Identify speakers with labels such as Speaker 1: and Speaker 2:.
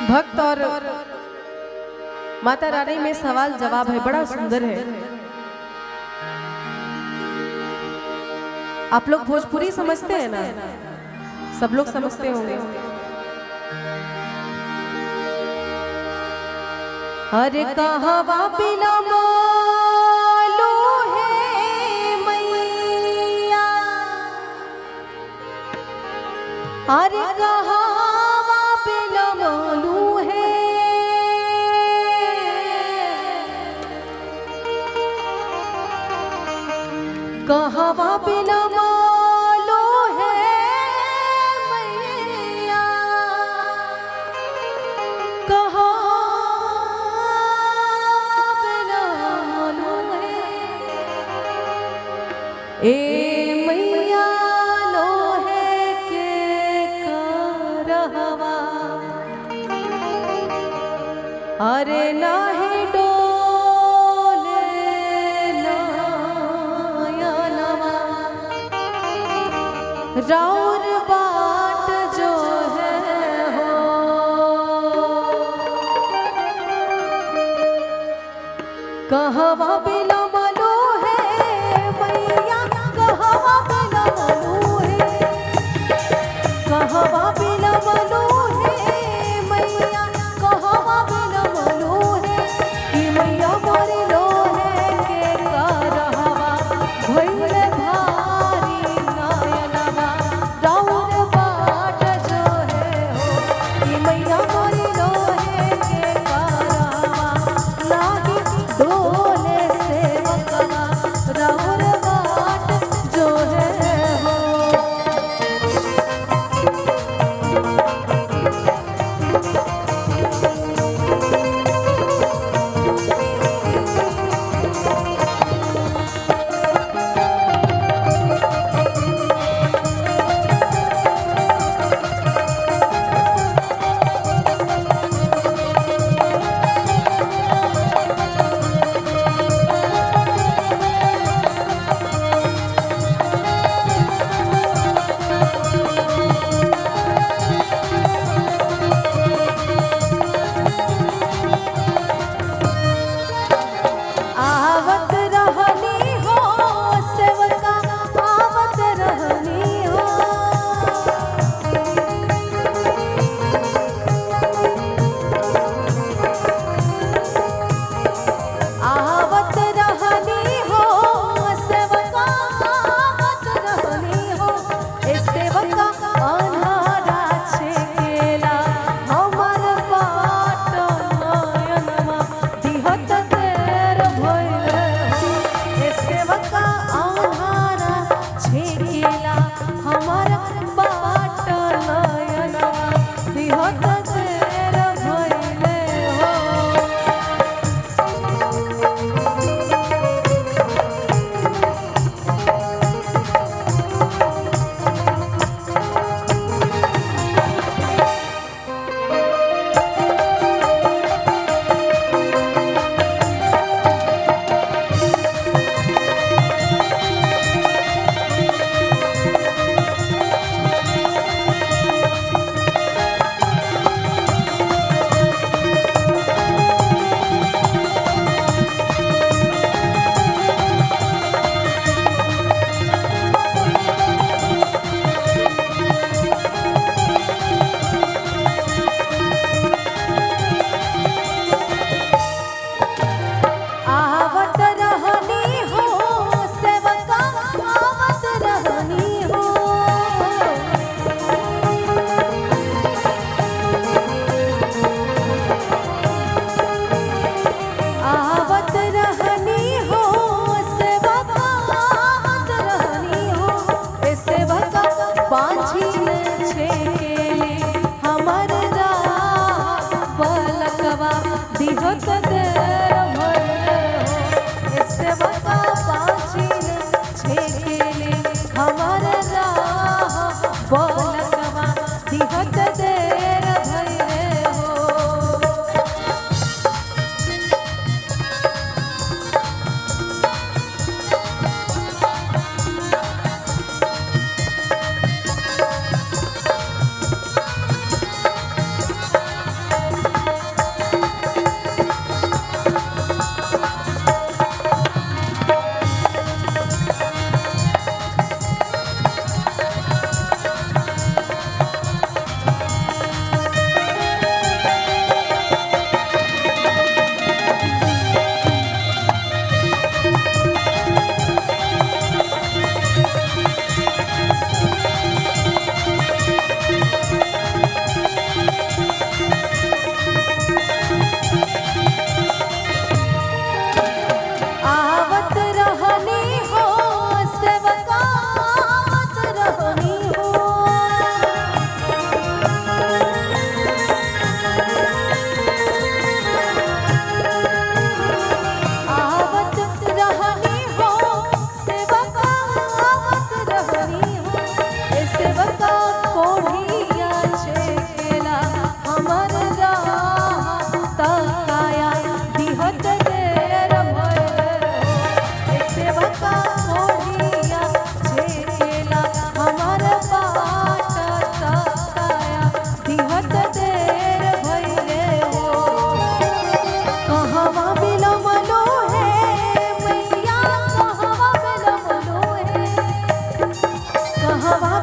Speaker 1: भक्त और माता रानी में सवाल जवाब है, बड़ा सुंदर है। आप लोग भोजपुरी समझते हैं ना? सब लोग समझते होंगे। अरे कहवा बिना मालो है मैया, अरे कहवा बिना मालू है, कहवा बिना मालो है मैया, कहवा बिना मालू है। ए मैया लो है के करहवा, अरे नाही डोले नयनवा, राउर बाट जो है हो, कहवा बिना मालू है मैया, कहवा बिना मालू है, कहवा बिना मालू है मैया, कहवा बिना मालू है कि मैया मोरी लो है के करहवा, भइले भारी नयनवा, राउर बाट जो है हो, कि मैया मोरी लो है के करहवा, नाही डोले सेवकवा, राउर बाट जो है हो। आवत रहनी हो सेवका, आवत रहनी हो, आवत रहनी हो सेवका, आवत रहनी हो। ए सेवका अन्हारा छेकेला हमर बाट नयनवा, दिहत देर भइले हो। ए सेवका अन्हारा छेकेला हमर बाट नयनवा, दिहत देर भइले हो। आवत रहनी हो सेवका, आवत रहनी हो, आवत रहनी हो सेवका, आवत रहनी हो। ए सेवका बांझिल छेकेले हमर राह पलकवा, दिहत देर भइले हो। ए सेवका बांझिल छेकेले हमर राह पलकवा, दिहत देर भइले हो। कहवा